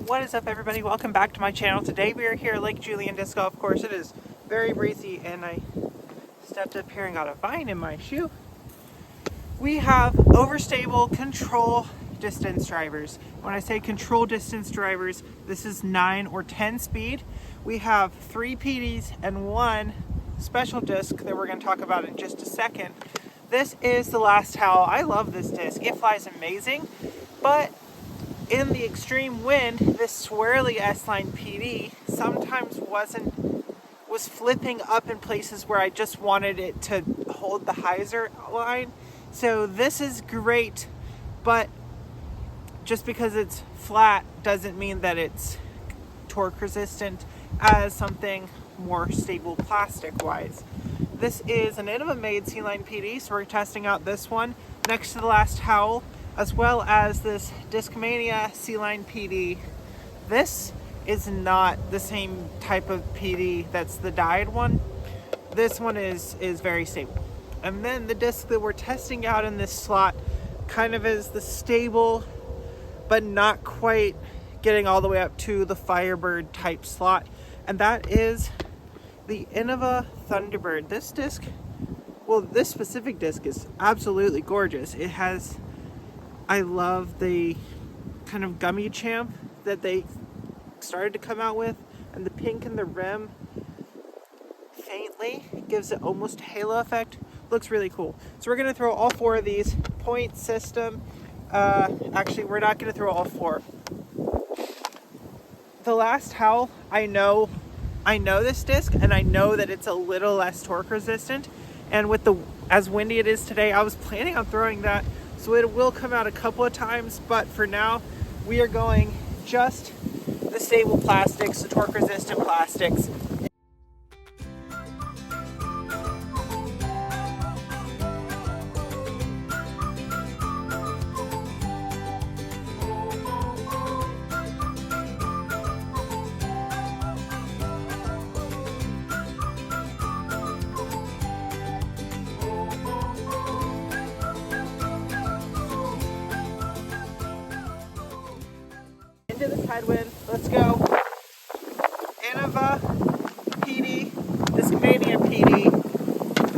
What is up, everybody? Welcome back to my channel. Today we are here at Lake Julian Disc Golf Course. It is very breezy and I stepped up here and got a vine in my shoe. We have overstable control distance drivers. When I say control distance drivers, this is 9 or 10 speed. We have 3 PDs and 1 special disc that we're going to talk about in just a second. This is the Last Howl. I love this disc. It flies amazing, but in the extreme wind, this swirly S-line PD sometimes was flipping up in places where I just wanted it to hold the hyzer line. So this is great, but just because it's flat doesn't mean that it's torque resistant as something more stable plastic wise. This is an Innova made C-line PD, so we're testing out this one next to the Last Howl, as well as this Discmania C-line PD. This is not the same type of PD that's the dyed one. This one is very stable. And then the disc that we're testing out in this slot kind of is the stable, but not quite getting all the way up to the Firebird type slot. And that is the Innova Thunderbird. This disc, well, this specific disc is absolutely gorgeous. It has, I love the kind of gummy champ that they started to come out with, and the pink in the rim faintly gives it almost a halo effect. Looks really cool. So we're going to throw all 4 of these. Point system. Actually, we're not going to throw all 4. The Last Howl, I know this disc, and I know that it's a little less torque resistant. And with as windy it is today, I was planning on throwing that. So it will come out a couple of times, but for now, we are going just the stable plastics, the torque resistant plastics. Into this headwind. Let's go. Innova PD, Discmania PD,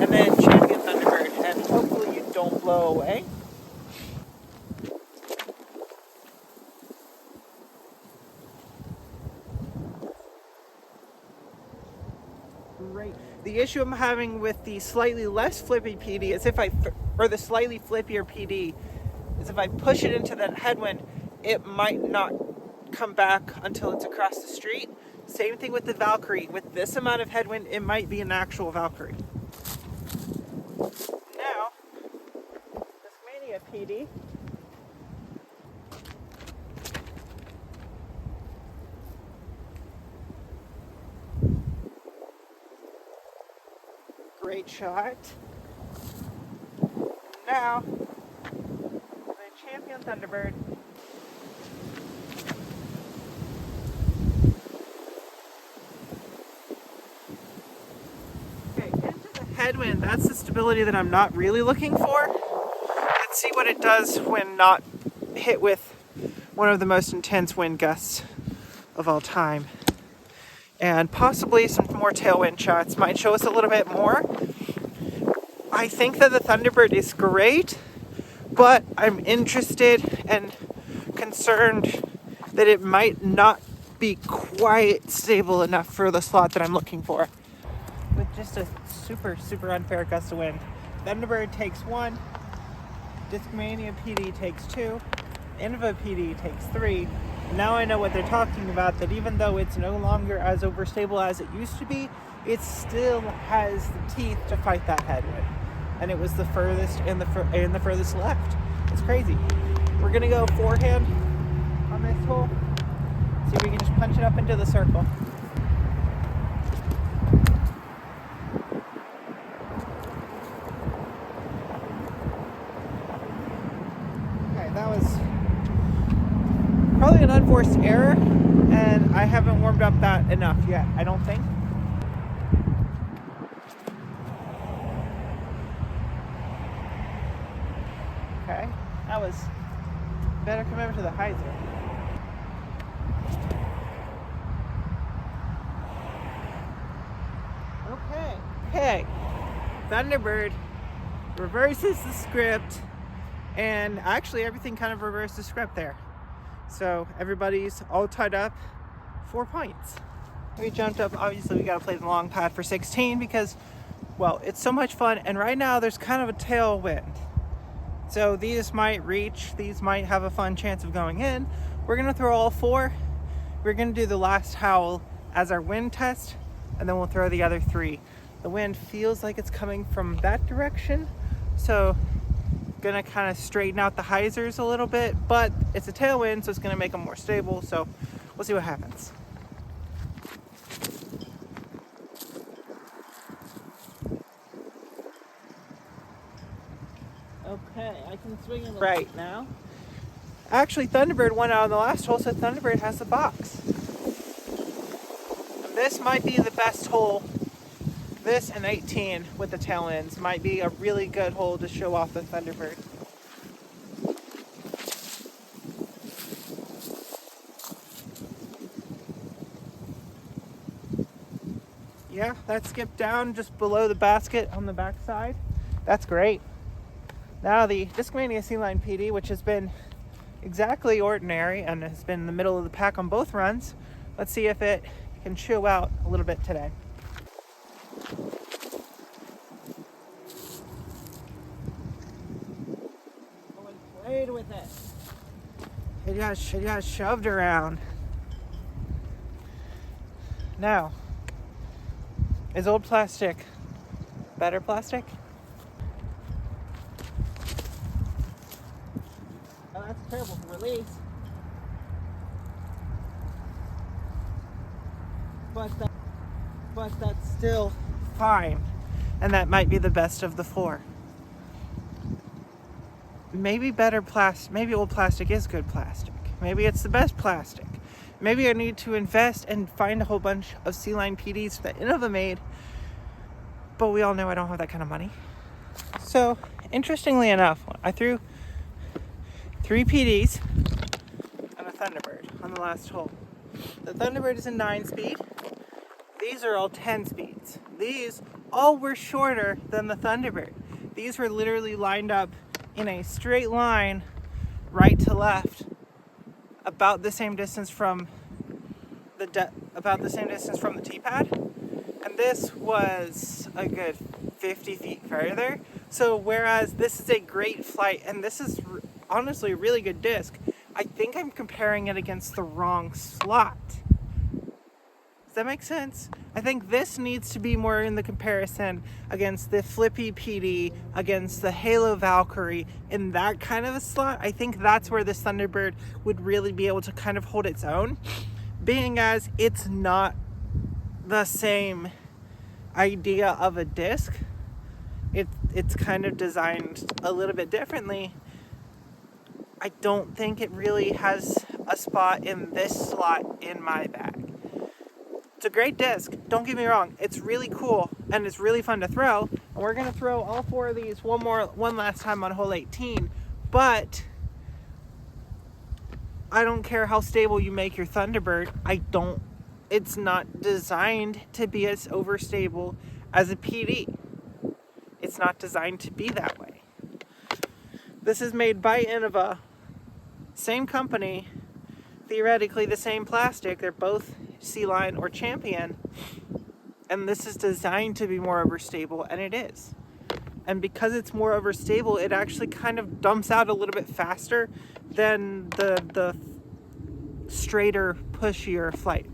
and then Champion Thunderbird. And hopefully you don't blow away. Great. The issue I'm having with the slightly less flippy PD is the slightly flippier PD is if I push it into that headwind, it might not come back until it's across the street. Same thing with the Valkyrie. With this amount of headwind, it might be an actual Valkyrie. Now, this Mania PD. Great shot. Now, the Champion Thunderbird. Headwind, that's the stability that I'm not really looking for. Let's see what it does when not hit with one of the most intense wind gusts of all time. And possibly some more tailwind shots might show us a little bit more. I think that the Thunderbird is great, but I'm interested and concerned that it might not be quite stable enough for the slot that I'm looking for. With just a super unfair gust of wind. Thunderbird takes 1, Discmania PD takes 2, Innova PD takes 3. Now I know what they're talking about, that even though it's no longer as overstable as it used to be, it still has the teeth to fight that headwind. And it was the furthest and the furthest left. It's crazy. We're gonna go forehand on this hole. See if we can just punch it up into the circle. That was probably an unforced error, and I haven't warmed up that enough yet, I don't think. Okay, that was better come over to the hyzer. Thunderbird reverses the script, and actually everything kind of reversed the script there. So everybody's all tied up, 4 points. We jumped up. Obviously we got to play the long pad for 16 because, well, it's so much fun, and right now there's kind of a tailwind. So these might reach, these might have a fun chance of going in. We're gonna throw all 4. We're gonna do the last howl as our wind test, and then we'll throw the other 3. The wind feels like it's coming from that direction, so gonna kind of straighten out the hyzers a little bit, but it's a tailwind, so it's gonna make them more stable, so we'll see what happens. Okay, I can swing it Right now. Actually, Thunderbird won out on the last hole, so Thunderbird has the box. And this might be the best hole. This and 18 with the tail ends might be a really good hole to show off the Thunderbird. Yeah, that skipped down just below the basket on the backside. That's great. Now the Discmania C-Line PD, which has been exactly ordinary and has been in the middle of the pack on both runs. Let's see if it can show out a little bit today. Played with it. It got shoved around. Now, is old plastic better plastic? Oh, that's terrible for release. But that's still fine. And that might be the best of the 4. Maybe better plastic, maybe old plastic is good plastic. Maybe it's the best plastic. Maybe I need to invest and find a whole bunch of C-Line PDs that Innova made. But we all know I don't have that kind of money. So, interestingly enough, I threw 3 PDs and a Thunderbird on the last hole. The Thunderbird is a 9-speed. These are all 10 speeds. These all were shorter than the Thunderbird. These were literally lined up in a straight line, right to left, about the same distance from the tee pad, and this was a good 50 feet further. So whereas this is a great flight, and this is honestly a really good disc, I think I'm comparing it against the wrong slot. Does that make sense? I think this needs to be more in the comparison against the Flippy PD, against the Halo Valkyrie, in that kind of a slot. I think that's where this Thunderbird would really be able to kind of hold its own, being as it's not the same idea of a disc. It's kind of designed a little bit differently. I don't think it really has a spot in this slot in my bag. It's a great disc, don't get me wrong. It's really cool and it's really fun to throw. And we're gonna throw all 4 of these one last time on hole 18. But I don't care how stable you make your Thunderbird. It's not designed to be as overstable as a PD. It's not designed to be that way. This is made by Innova, same company, theoretically the same plastic. They're both C-Line or Champion, and this is designed to be more overstable, and it is. And because it's more overstable, it actually kind of dumps out a little bit faster than the straighter, pushier flight.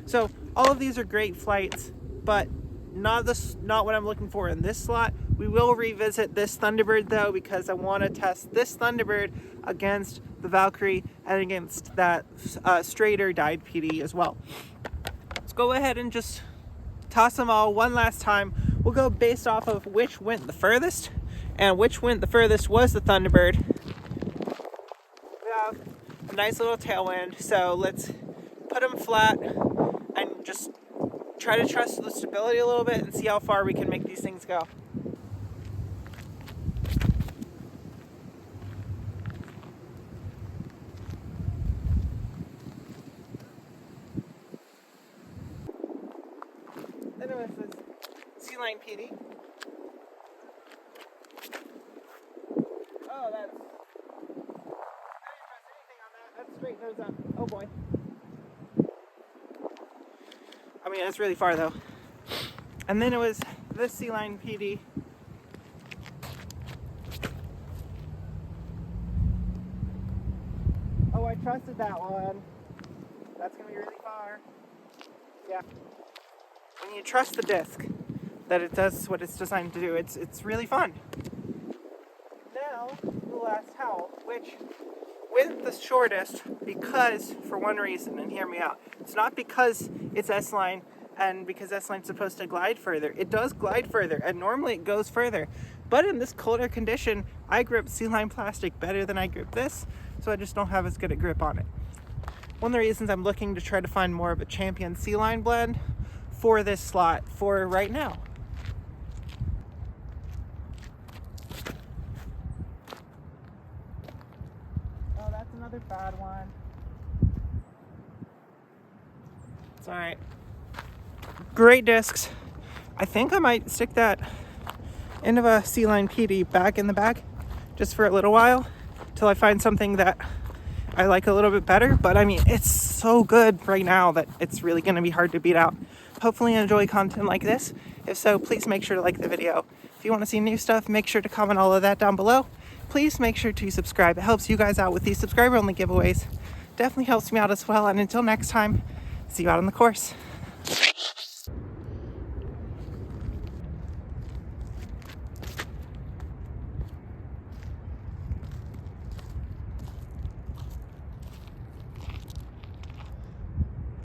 So all of these are great flights, but not what I'm looking for in this slot. We will revisit this Thunderbird though, because I want to test this Thunderbird against the Valkyrie and against that straighter dyed PD as well. Let's go ahead and just toss them all one last time. We'll go based off of which went the furthest, and which went the furthest was the Thunderbird. We have a nice little tailwind, so let's put them flat and just try to trust the stability a little bit and see how far we can make these things go. Then it was this C-Line PD. Oh boy. I mean, it's really far though. And then it was this sea line PD. Oh, I trusted that one. That's gonna be really far. Yeah. When you trust the disc that it does what it's designed to do, it's really fun. Now, the last howl, which went the shortest because, for one reason, and hear me out, it's not because it's S-line and because S-line's supposed to glide further. It does glide further, and normally it goes further. But in this colder condition, I grip sea-line plastic better than I grip this, so I just don't have as good a grip on it. One of the reasons I'm looking to try to find more of a Champion sea-line blend for this slot for right now. Oh, that's another bad one. It's all right. Great discs. I think I might stick that end of a sea line PD back in the bag just for a little while till I find something that I like a little bit better. But I mean, it's so good right now that it's really going to be hard to beat out. Hopefully you enjoy content like this. If so, please make sure to like the video. If you want to see new stuff, make sure to comment all of that down below. Please make sure to subscribe. It helps you guys out with these subscriber only giveaways. Definitely helps me out as well. And until next time, see you out on the course.